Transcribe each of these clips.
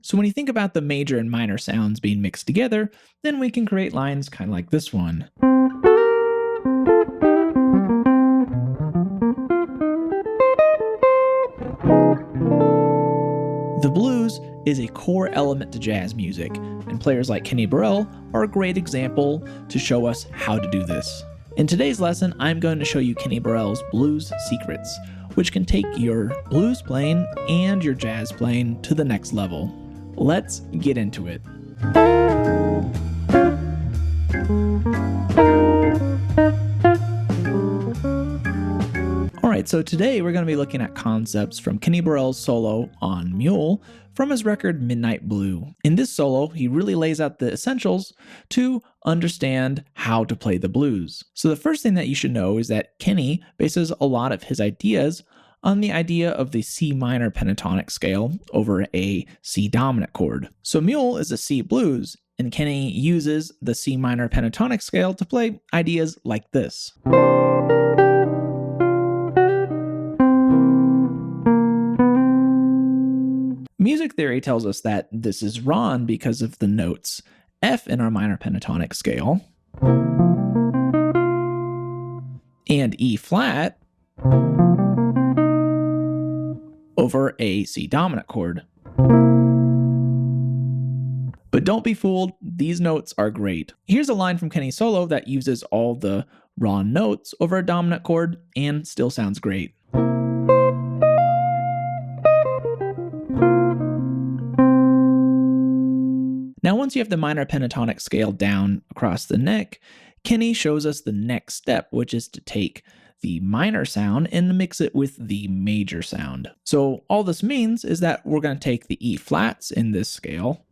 So when you think about the major and minor sounds being mixed together, then we can create lines kind of like this one. The blues is a core element to jazz music, and players like Kenny Burrell are a great example to show us how to do this. In today's lesson, I'm going to show you Kenny Burrell's blues secrets, which can take your blues playing and your jazz playing to the next level. Let's get into it. Alright, so today we're going to be looking at concepts from Kenny Burrell's solo on Mule from his record Midnight Blue. In this solo, he really lays out the essentials to understand how to play the blues. So the first thing that you should know is that Kenny bases a lot of his ideas on the idea of the C minor pentatonic scale over a C dominant chord. So Mule is a C blues, and Kenny uses the C minor pentatonic scale to play ideas like this. Music theory tells us that this is wrong because of the notes F in our minor pentatonic scale and E flat over a C dominant chord. But don't be fooled, these notes are great. Here's a line from Kenny's solo that uses all the raw notes over a dominant chord and still sounds great. Now, once you have the minor pentatonic scale down across the neck, Kenny shows us the next step, which is to take the minor sound and mix it with the major sound. So all this means is that we're going to take the E flats in this scale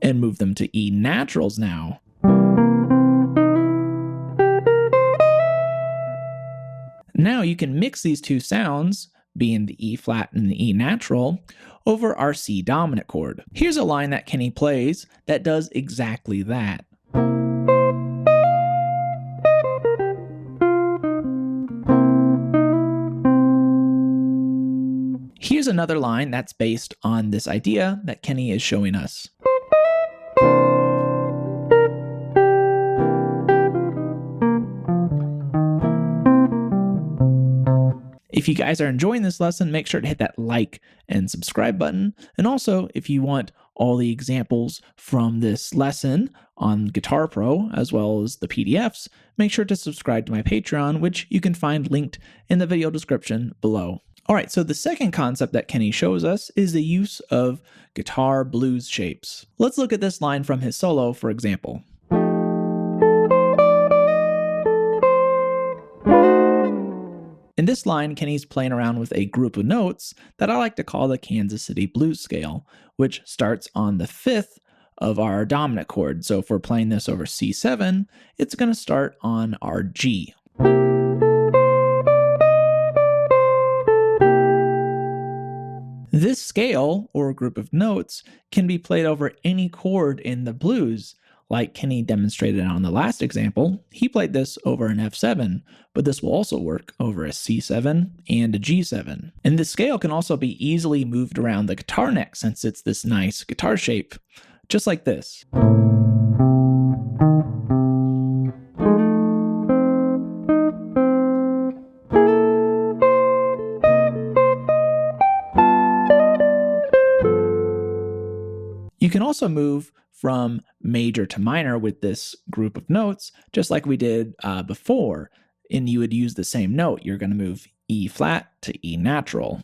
and move them to E naturals now. Now you can mix these two sounds, being the E flat and the E natural, over our C dominant chord. Here's a line that Kenny plays that does exactly that. Here's another line that's based on this idea that Kenny is showing us. If you guys are enjoying this lesson, make sure to hit that like and subscribe button. And also, if you want all the examples from this lesson on Guitar Pro, as well as the PDFs, make sure to subscribe to my Patreon, which you can find linked in the video description below. All right, so the second concept that Kenny shows us is the use of guitar blues shapes. Let's look at this line from his solo, for example. In this line, Kenny's playing around with a group of notes that I like to call the Kansas City Blues scale, which starts on the 5th of our dominant chord. So if we're playing this over C7, it's going to start on our G. This scale, or group of notes, can be played over any chord in the blues. Like Kenny demonstrated on the last example, he played this over an F7, but this will also work over a C7 and a G7. And this scale can also be easily moved around the guitar neck since it's this nice guitar shape, just like this. You can also move from major to minor with this group of notes, just like we did before, and you would use the same note. You're going to move E flat to E natural.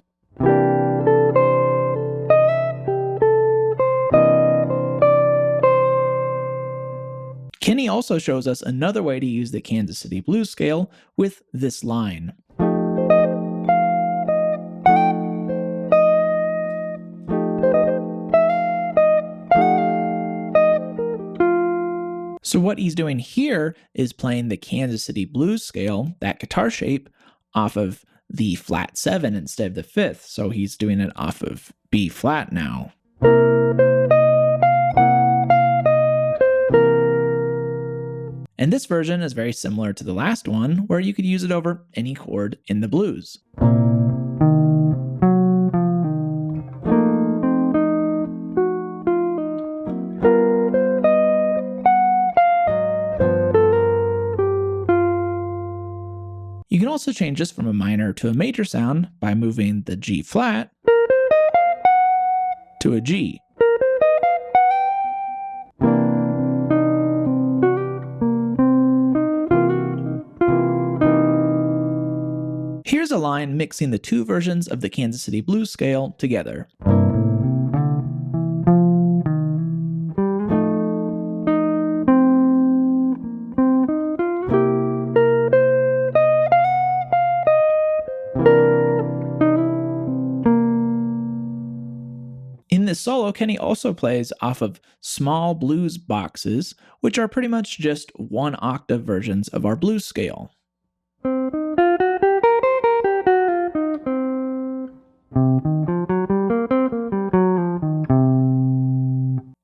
Kenny also shows us another way to use the Kansas City Blues scale with this line. So what he's doing here is playing the Kansas City Blues scale, that guitar shape, off of the flat 7 instead of the 5th. So he's doing it off of B flat now. And this version is very similar to the last one, where you could use it over any chord in the blues. change this from a minor to a major sound by moving the G flat to a G. Here's a line mixing the two versions of the Kansas City Blues scale together. In this solo, Kenny also plays off of small blues boxes, which are pretty much just 1-octave versions of our blues scale.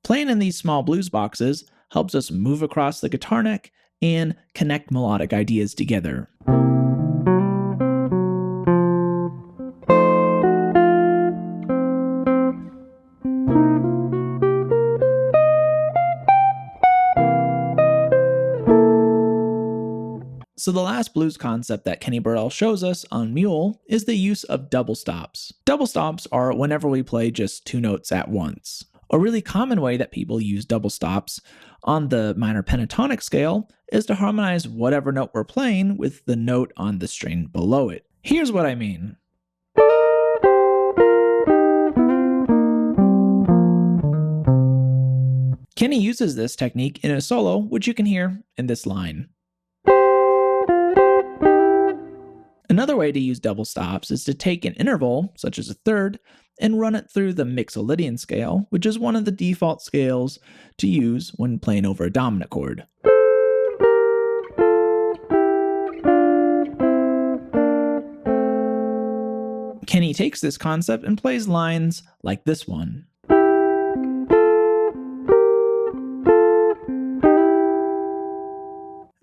Playing in these small blues boxes helps us move across the guitar neck and connect melodic ideas together. So the last blues concept that Kenny Burrell shows us on Mule is the use of double stops. Double stops are whenever we play just 2 notes at once. A really common way that people use double stops on the minor pentatonic scale is to harmonize whatever note we're playing with the note on the string below it. Here's what I mean. Kenny uses this technique in a solo, which you can hear in this line. Another way to use double stops is to take an interval, such as a third, and run it through the Mixolydian scale, which is one of the default scales to use when playing over a dominant chord. Kenny takes this concept and plays lines like this one.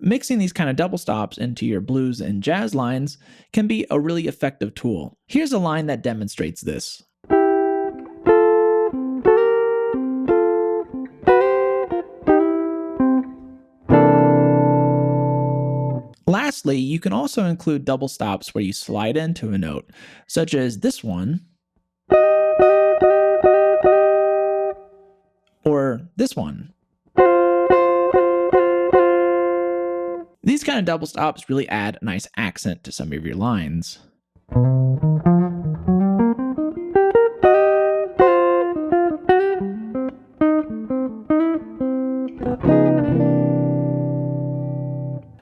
Mixing these kind of double stops into your blues and jazz lines can be a really effective tool. Here's a line that demonstrates this. Lastly, you can also include double stops where you slide into a note, such as this one, or this one. These kind of double stops really add a nice accent to some of your lines.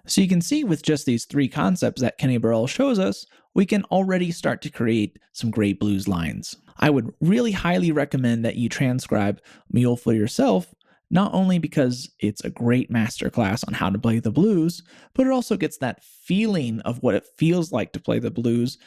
So you can see with just these 3 concepts that Kenny Burrell shows us, we can already start to create some great blues lines. I would really highly recommend that you transcribe Mule for yourself, not only because it's a great masterclass on how to play the blues, but it also gets that feeling of what it feels like to play the blues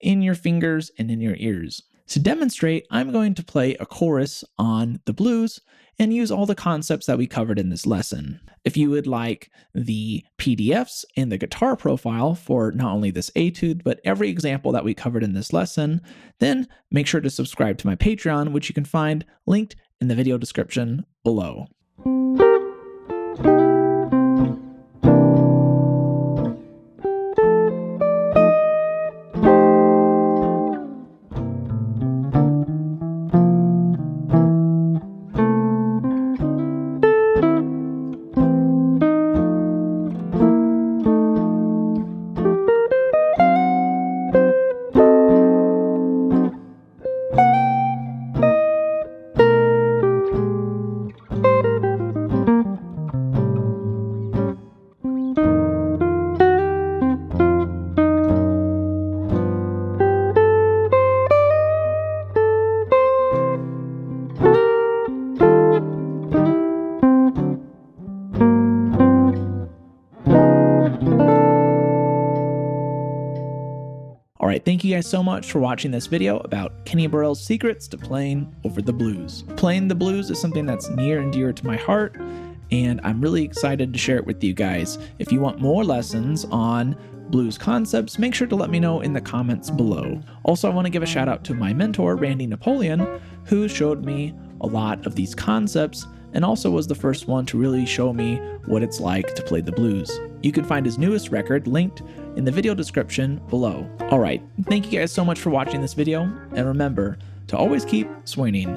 in your fingers and in your ears. To demonstrate, I'm going to play a chorus on the blues and use all the concepts that we covered in this lesson. If you would like the PDFs and the guitar profile for not only this etude, but every example that we covered in this lesson, then make sure to subscribe to my Patreon, which you can find linked in the video description below. Alright, thank you guys so much for watching this video about Kenny Burrell's secrets to playing over the blues. Playing the blues is something that's near and dear to my heart, and I'm really excited to share it with you guys. If you want more lessons on blues concepts, make sure to let me know in the comments below. Also, I want to give a shout out to my mentor, Randy Napoleon, who showed me a lot of these concepts and also was the first one to really show me what it's like to play the blues. You can find his newest record linked in the video description below. Alright, thank you guys so much for watching this video, and remember to always keep swinging.